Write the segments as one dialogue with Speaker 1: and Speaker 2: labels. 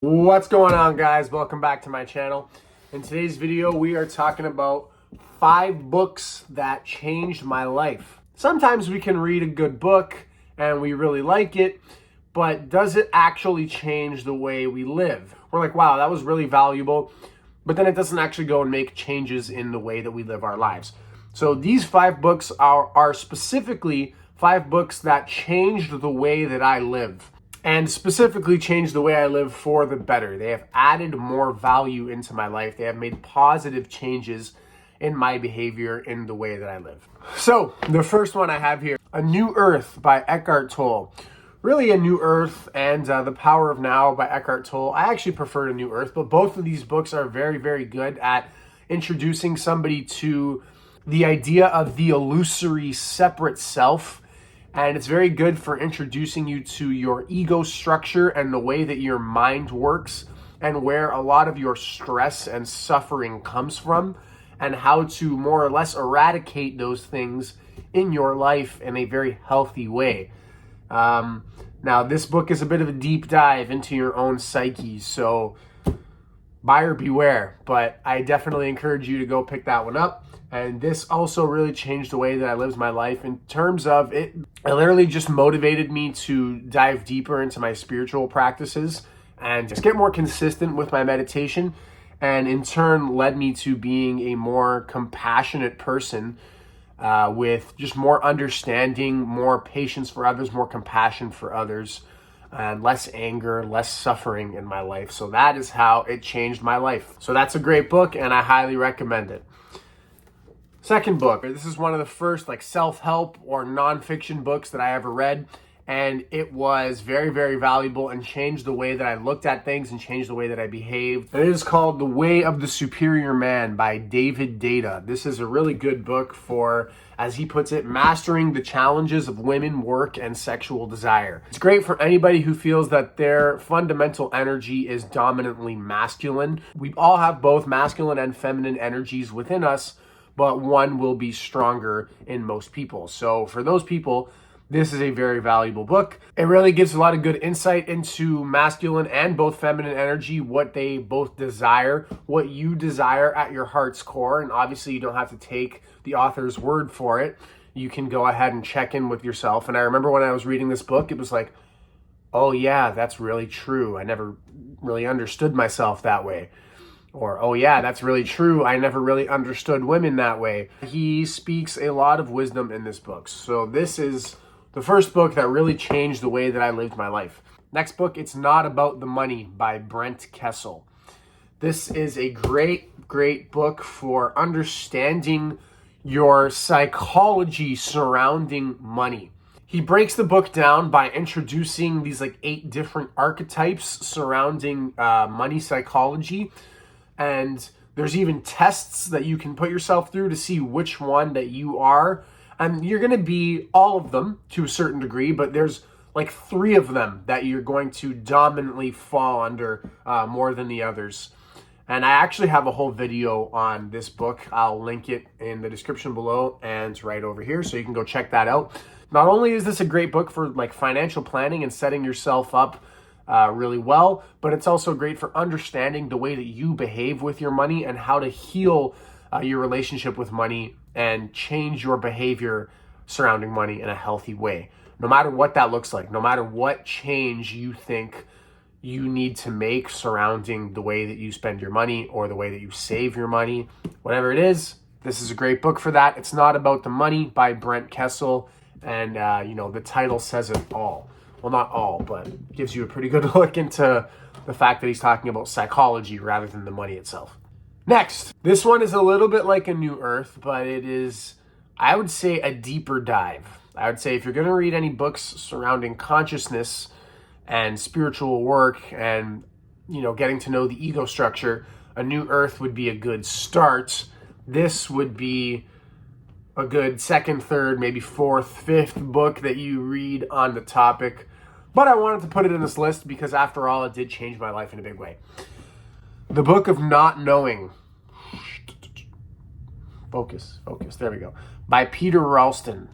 Speaker 1: What's going on, guys? Welcome back to my channel. In today's video, we are talking about 5 books that changed my life. Sometimes we can read a good book and we really like it, but does it actually change the way we live? We're like, wow, that was really valuable, but then it doesn't actually go and make changes in the way that we live our lives. So these 5 books are specifically 5 books that changed the way that I live. And specifically changed the way I live for the better. They have added more value into my life. They have made positive changes in my behavior, in the way that I live. So the first one I have here, A New Earth by Ekhart Tolle. Really, A New Earth and The Power of Now by Ekhart Tolle. I actually prefer A New Earth, but both of these books are very, very good at introducing somebody to the idea of the illusory separate self. And it's very good for introducing you to your ego structure and the way that your mind works and where a lot of your stress and suffering comes from and how to more or less eradicate those things in your life in a very healthy way. Now, this book is a bit of a deep dive into your own psyche, so buyer beware, but I definitely encourage you to go pick that one up. And this also really changed the way that I lived my life in terms of it literally just motivated me to dive deeper into my spiritual practices and just get more consistent with my meditation, and in turn led me to being a more compassionate person with just more understanding, more patience for others, more compassion for others, and less anger, less suffering in my life. So that is how it changed my life. So that's a great book and I highly recommend it. Second book, this is one of the first self-help or nonfiction books that I ever read, and it was very, very valuable and changed the way that I looked at things and changed the way that I behaved. And it is called The Way of the Superior Man by Deida. This is a really good book for, as he puts it, mastering the challenges of women, work, and sexual desire. It's great for anybody who feels that their fundamental energy is dominantly masculine. We all have both masculine and feminine energies within us, but one will be stronger in most people. So for those people, this is a very valuable book. It really gives a lot of good insight into masculine and both feminine energy, what they both desire, what you desire at your heart's core. And obviously you don't have to take the author's word for it. You can go ahead and check in with yourself. And I remember when I was reading this book, it was like, oh yeah, that's really true. I never really understood myself that way. Or, oh yeah, that's really true. I never really understood women that way. He speaks a lot of wisdom in this book. So this is the first book that really changed the way that I lived my life. Next book, It's Not About the Money by Brent Kessel. This is a great, great book for understanding your psychology surrounding money. He breaks the book down by introducing these 8 different archetypes surrounding money psychology. And there's even tests that you can put yourself through to see which one that you are. And you're going to be all of them to a certain degree, but there's 3 of them that you're going to dominantly fall under more than the others. And I actually have a whole video on this book. I'll link it in the description below and right over here, so you can go check that out. Not only is this a great book for financial planning and setting yourself up really well, but it's also great for understanding the way that you behave with your money and how to heal your relationship with money and change your behavior surrounding money in a healthy way. No matter what that looks like, no matter what change you think you need to make surrounding the way that you spend your money or the way that you save your money, whatever it is, this is a great book for that. It's Not About the Money by Brent Kessel, and the title says it all. Well, not all, but gives you a pretty good look into the fact that he's talking about psychology rather than the money itself. Next, this one is a little bit like A New Earth, but it is, I would say, a deeper dive. I would say if you're going to read any books surrounding consciousness and spiritual work and, getting to know the ego structure, A New Earth would be a good start. This would be a good second, third, maybe fourth, fifth book that you read on the topic. But I wanted to put it in this list because after all, it did change my life in a big way. The Book of Not Knowing. Focus. There we go. By Peter Ralston.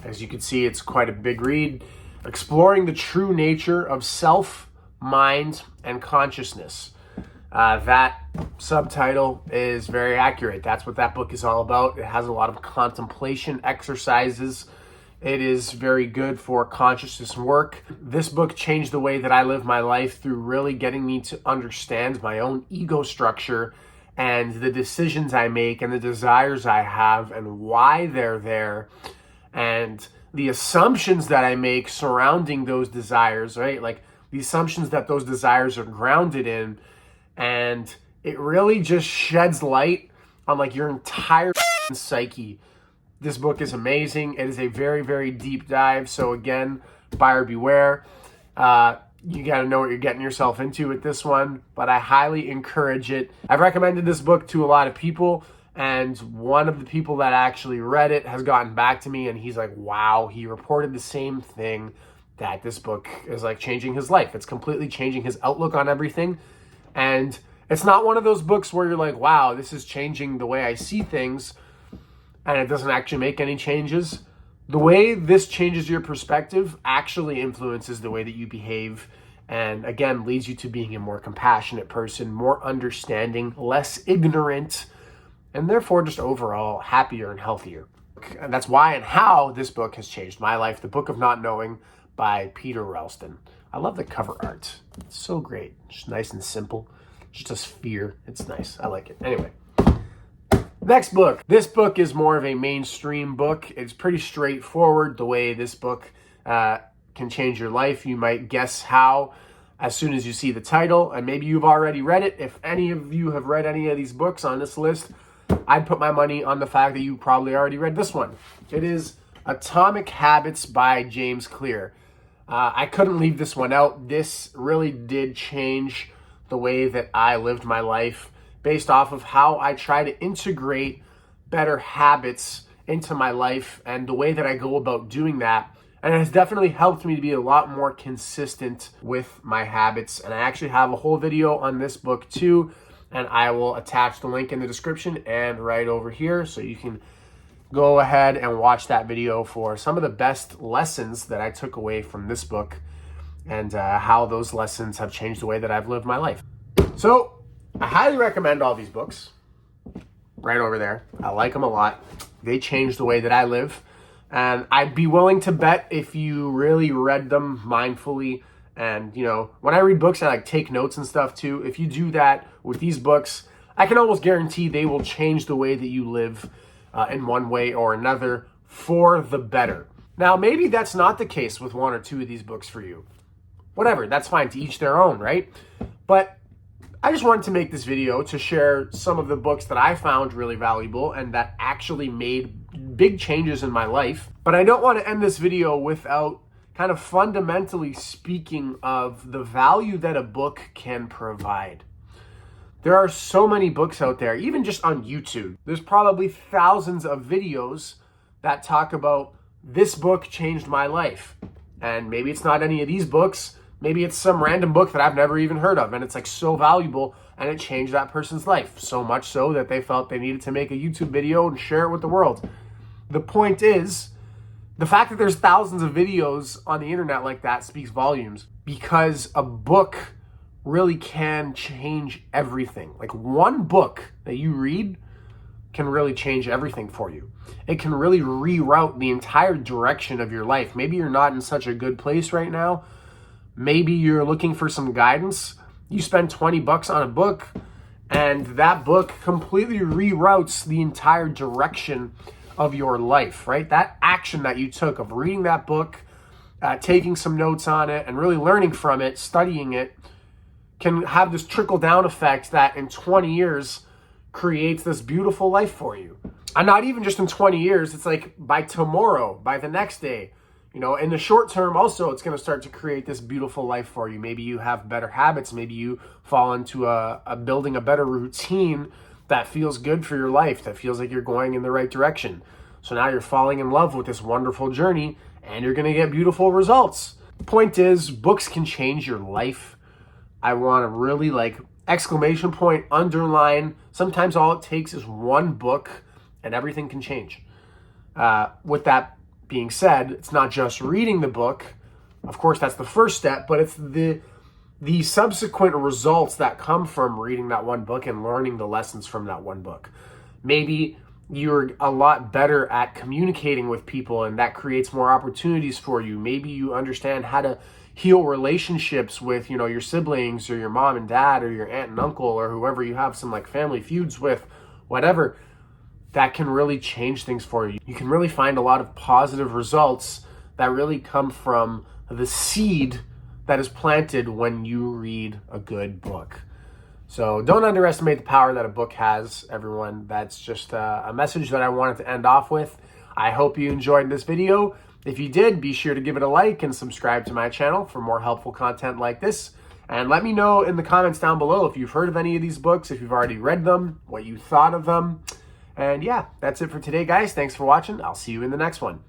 Speaker 1: As you can see, it's quite a big read. Exploring the true nature of self, Mind, and Consciousness. That subtitle is very accurate. That's what that book is all about. It has a lot of contemplation exercises. It is very good for consciousness work. This book changed the way that I live my life through really getting me to understand my own ego structure and the decisions I make and the desires I have and why they're there and the assumptions that I make surrounding those desires, right? Like the assumptions that those desires are grounded in. And it really just sheds light on like your entire psyche. This book is amazing. It is a very, very deep dive. So again, buyer beware. You got to know what you're getting yourself into with this one, but I highly encourage it. I've recommended this book to a lot of people, and one of the people that actually read it has gotten back to me, and he's like, wow, he reported the same thing, that this book is like changing his life. It's completely changing his outlook on everything. And it's not one of those books where you're like, wow, this is changing the way I see things, and it doesn't actually make any changes. The way this changes your perspective actually influences the way that you behave, and again, leads you to being a more compassionate person, more understanding, less ignorant, and therefore just overall happier and healthier. And that's why and how this book has changed my life. The Book of Not Knowing by Peter Ralston. I love the cover art. It's so great. Just nice and simple. Just a sphere. It's nice. I like it. Anyway. Next book. This book is more of a mainstream book. It's pretty straightforward the way this book can change your life. You might guess how as soon as you see the title, and maybe you've already read it. If any of you have read any of these books on this list, I'd put my money on the fact that you probably already read this one. It is Atomic Habits by James Clear. I couldn't leave this one out. This really did change the way that I lived my life based off of how I try to integrate better habits into my life and the way that I go about doing that. And it has definitely helped me to be a lot more consistent with my habits. And I actually have a whole video on this book too. And I will attach the link in the description and right over here so you can go ahead and watch that video for some of the best lessons that I took away from this book and how those lessons have changed the way that I've lived my life. So I highly recommend all these books right over there. I like them a lot. They changed the way that I live. And I'd be willing to bet if you really read them mindfully. And, you know, when I read books, I like take notes and stuff too. If you do that with these books, I can almost guarantee they will change the way that you live in one way or another for the better. Now, maybe that's not the case with one or two of these books for you. Whatever, that's fine, to each their own, right? But I just wanted to make this video to share some of the books that I found really valuable and that actually made big changes in my life. But I don't want to end this video without kind of fundamentally speaking of the value that a book can provide. There are so many books out there, even just on YouTube. There's probably thousands of videos that talk about this book changed my life. And maybe it's not any of these books. Maybe it's some random book that I've never even heard of, and it's like so valuable, and it changed that person's life. So much so that they felt they needed to make a YouTube video and share it with the world. The point is, the fact that there's thousands of videos on the internet like that speaks volumes, because a book really can change everything. Like one book that you read can really change everything for you. It can really reroute the entire direction of your life. Maybe you're not in such a good place right now. Maybe you're looking for some guidance. You spend $20 on a book, and that book completely reroutes the entire direction of your life, right? That action that you took of reading that book, taking some notes on it, and really learning from it, studying it, can have this trickle-down effect that in 20 years creates this beautiful life for you. And not even just in 20 years, it's like by tomorrow, by the next day. You know, in the short term also, it's going to start to create this beautiful life for you. Maybe you have better habits. Maybe you fall into a building a better routine that feels good for your life, that feels like you're going in the right direction. So now you're falling in love with this wonderful journey, and you're going to get beautiful results. The point is, books can change your life. I want to really exclamation point, underline. Sometimes all it takes is one book, and everything can change. With that being said, it's not just reading the book. Of course, that's the first step, but it's the the subsequent results that come from reading that one book and learning the lessons from that one book. Maybe you're a lot better at communicating with people and that creates more opportunities for you. Maybe you understand how to heal relationships with, your siblings or your mom and dad or your aunt and uncle or whoever you have some like family feuds with, whatever. That can really change things for you. You can really find a lot of positive results that really come from the seed that is planted when you read a good book. So don't underestimate the power that a book has, everyone. That's just a message that I wanted to end off with. I hope you enjoyed this video. If you did, be sure to give it a like and subscribe to my channel for more helpful content like this. And let me know in the comments down below if you've heard of any of these books, if you've already read them, what you thought of them. And yeah, that's it for today, guys. Thanks for watching. I'll see you in the next one.